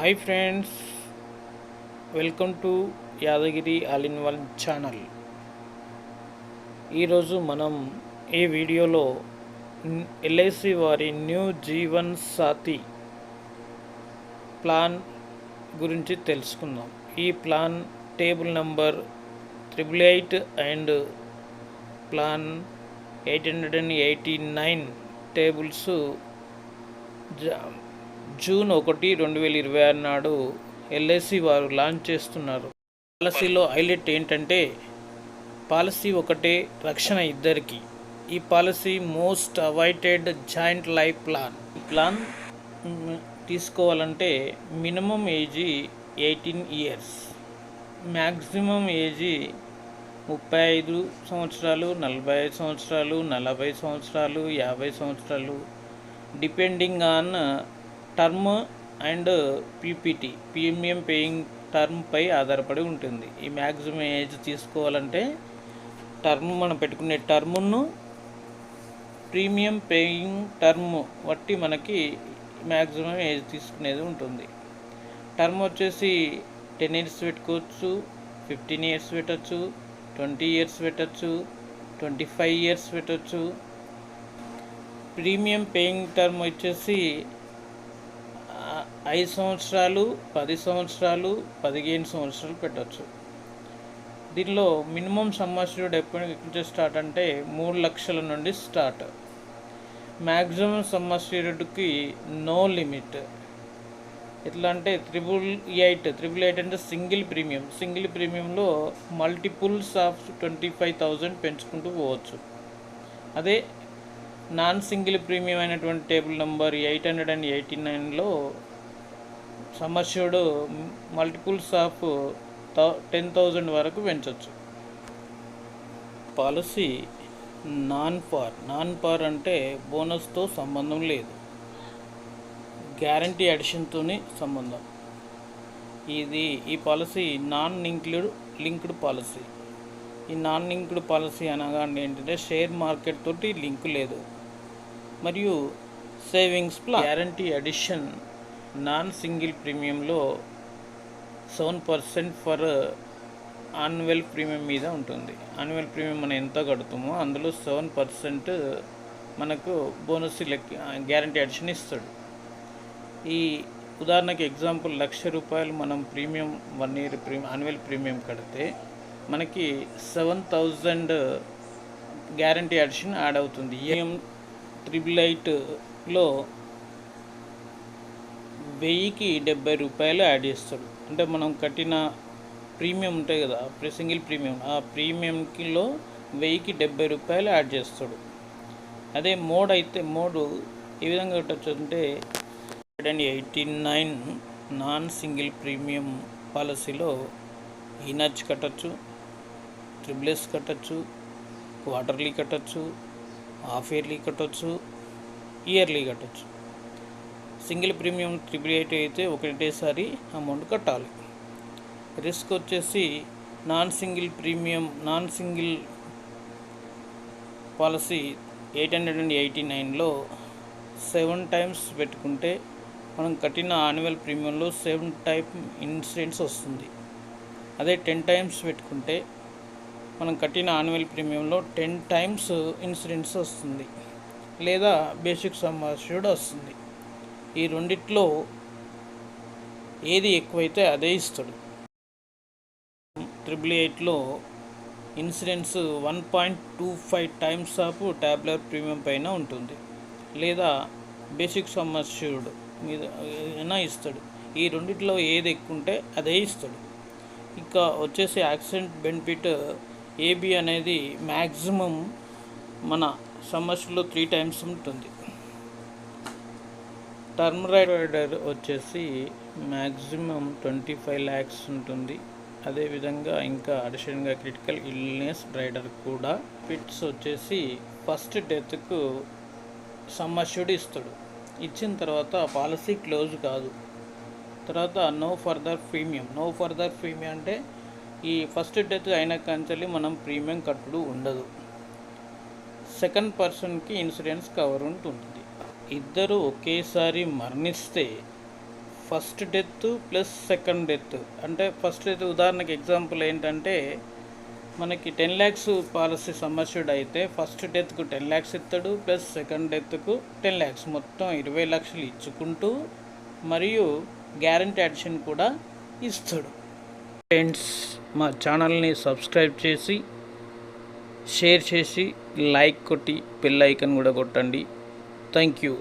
Hi friends, welcome to Yadagiri all in one channel. ఈరోజు మనం ఈ వీడియోలో ఎల్ఐసి వారి న్యూ జీవన్ సాథీ ప్లాన్ గురించి తెలుసుకుందాం. ఈ plan table number 888 and plan 889 tables June 1, 2026 నాడు ఎల్ఐసి వారు లాంచ్ చేస్తున్నారు. పాలసీలో హైలైట్ ఏంటంటే పాలసీ ఒకటే, రక్షణ ఇద్దరికి. ఈ policy most awaited joint life plan. ఈ ప్లాన్ తీసుకోవాలంటే minimum age 18 years, maximum age 35 సంవత్సరాలు, 45 సంవత్సరాలు, 40 సంవత్సరాలు, 50 సంవత్సరాలు, depending on term and PPT premium paying టర్మ్పై ఆధారపడి ఉంటుంది. ఈ మ్యాక్సిమం ఏజ్ తీసుకోవాలంటే టర్మ్ మనం పెట్టుకునే టర్మ్ను ప్రీమియం పేయింగ్ టర్మ్ బట్టి మనకి మ్యాక్సిమం ఏజ్ తీసుకునేది ఉంటుంది. టర్మ్ వచ్చేసి 10 ఇయర్స్ పెట్టుకోవచ్చు, 15 ఇయర్స్ పెట్టచ్చు, 20 ఇయర్స్ పెట్టచ్చు, 25 ఇయర్స్ పెట్టచ్చు. ప్రీమియం పేయింగ్ టర్మ్ వచ్చేసి 5 సంవత్సరాలు, 10 సంవత్సరాలు, 15 సంవత్సరాలు పెట్టచ్చు. దీనిలో మినిమం సమ్ అష్యూర్డ్ ఎప్పటి నుంచి స్టార్ట్ అంటే 3 లక్షల నుండి స్టార్ట్. మ్యాక్సిమం సమ్ అష్యూర్డ్కి నో లిమిట్. ఎట్లా అంటే 888 అంటే సింగిల్ ప్రీమియంలో మల్టిపుల్స్ ఆఫ్ 25,000 పెంచుకుంటూ పోవచ్చు. అదే నాన్ సింగిల్ ప్రీమియం అయినటువంటి టేబుల్ నెంబర్ 889లో సమ్ అష్యూర్డ్ మల్టిపుల్స్ ఆఫ్ 10,000 వరకు పెంచవచ్చు. పాలసీ నాన్ పార్ అంటే బోనస్తో సంబంధం లేదు, గ్యారంటీ అడిషన్తోనే సంబంధం. ఈ పాలసీ నాన్ లింక్డ్ పాలసీ. ఈ నాన్ లింక్డ్ పాలసీ అనగా ఏంటంటే షేర్ మార్కెట్ తోటి లింక్ లేదు. మరియు savings plan. Guarantee addition non single ప్రీమియంలో 7% ఫర్ యాన్యువల్ ప్రీమియం మీద ఉంటుంది. యాన్యువల్ ప్రీమియం మనం ఎంత కడుతామో అందులో 7% మనకు బోనస్ గ్యారంటీ అడిషన్ ఇస్తాడు. ఈ ఉదాహరణకి ఎగ్జాంపుల్ ₹1,00,000 మనం ప్రీమియం 1 ఇయర్ యాన్యువల్ ప్రీమియం కడితే మనకి 7,000 గ్యారంటీ అడిషన్ యాడ్ అవుతుంది. $888లో ₹1,070 యాడ్ చేస్తాడు. అంటే మనం కట్టిన ప్రీమియం ఉంటాయి కదా, సింగిల్ ప్రీమియం, ఆ ప్రీమియంకిలో ₹1,070 యాడ్ చేస్తాడు. అదే మోడ్ అయితే ఏ విధంగా కట్టచ్చు అంటే 889 నాన్ సింగిల్ ప్రీమియం పాలసీలో ఈనర్జ్ కట్టచ్చు, ట్రిపుల్ఎస్ కట్టచ్చు, క్వార్టర్లీ కట్టచ్చు, హాఫ్ ఇయర్లీ కట్టచ్చు, ఇయర్లీ కట్టచ్చు. సింగిల్ ప్రీమియం 888 అయితే ఒకటేసారి అమౌంట్ కట్టాలి. రిస్క్ వచ్చేసి నాన్ సింగిల్ పాలసీ 889లో 7 టైమ్స్ పెట్టుకుంటే మనం కట్టిన యాన్యువల్ ప్రీమియంలో 7 టైప్ ఇన్సూరెన్స్ వస్తుంది. అదే 10 టైమ్స్ పెట్టుకుంటే మనం కట్టిన యాన్యువల్ ప్రీమియంలో 10 టైమ్స్ ఇన్సూరెన్స్ వస్తుంది, లేదా బేసిక్ సమ్ అష్యూర్డ్ వస్తుంది. ఈ రెండిట్లో ఏది ఎక్కువైతే అదే ఇస్తాడు. 888లో insurance 1.25 times of tabular premium పైన ఉంటుంది, లేదా బేసిక్ సమ్ అష్యూర్డ్ మీద అయినా ఇస్తాడు. ఈ రెండిట్లో ఏది ఎక్కువ ఉంటే అదే ఇస్తాడు. ఇంకా వచ్చేసి యాక్సిడెంట్ బెనిఫిట్ ఏబి అనేది మ్యాక్సిమం మన సమస్యలో 3 టైమ్స్ ఉంటుంది. టర్మ్ రైడర్ వచ్చేసి మ్యాక్సిమం 25 lakhs ఉంటుంది. అదేవిధంగా ఇంకా అడిషనల్గా క్రిటికల్ ఇల్నెస్ రైడర్ కూడా. ఫిట్స్ వచ్చేసి ఫస్ట్ డెత్కు సమ్ అష్యూర్డ్ ఇస్తాడు. ఇచ్చిన తర్వాత పాలసీ క్లోజ్ కాదు. తర్వాత నో ఫర్దర్ ప్రీమియం అంటే ఈ ఫస్ట్ డెత్ అయిన కంచెల్లి మనం ప్రీమియం కట్టుడు ఉండదు. సెకండ్ పర్సన్కి ఇన్సూరెన్స్ కవర్ ఉంటుంది. ఇద్దరు ఒకేసారి మరణిస్తే first death plus second death. అంటే ఫస్ట్ డెత్ ఉదాహరణకి ఎగ్జాంపుల్ ఏంటంటే మనకి 10 lakhs పాలసీ సమ్మర్ష్యూర్డ్ అయితే ఫస్ట్ డెత్కు 10 lakhs ఇస్తాడు, ప్లస్ సెకండ్ డెత్కు 10 lakhs, మొత్తం 20 లక్షలు ఇచ్చుకుంటూ మరియు గ్యారంటీ అడిషన్ కూడా ఇస్తాడు. ఫ్రెండ్స్, మా ఛానల్ని సబ్స్క్రైబ్ చేసి షేర్ చేసి లైక్ కొట్టి బెల్ ఐకాన్ కూడా కొట్టండి. Thank you.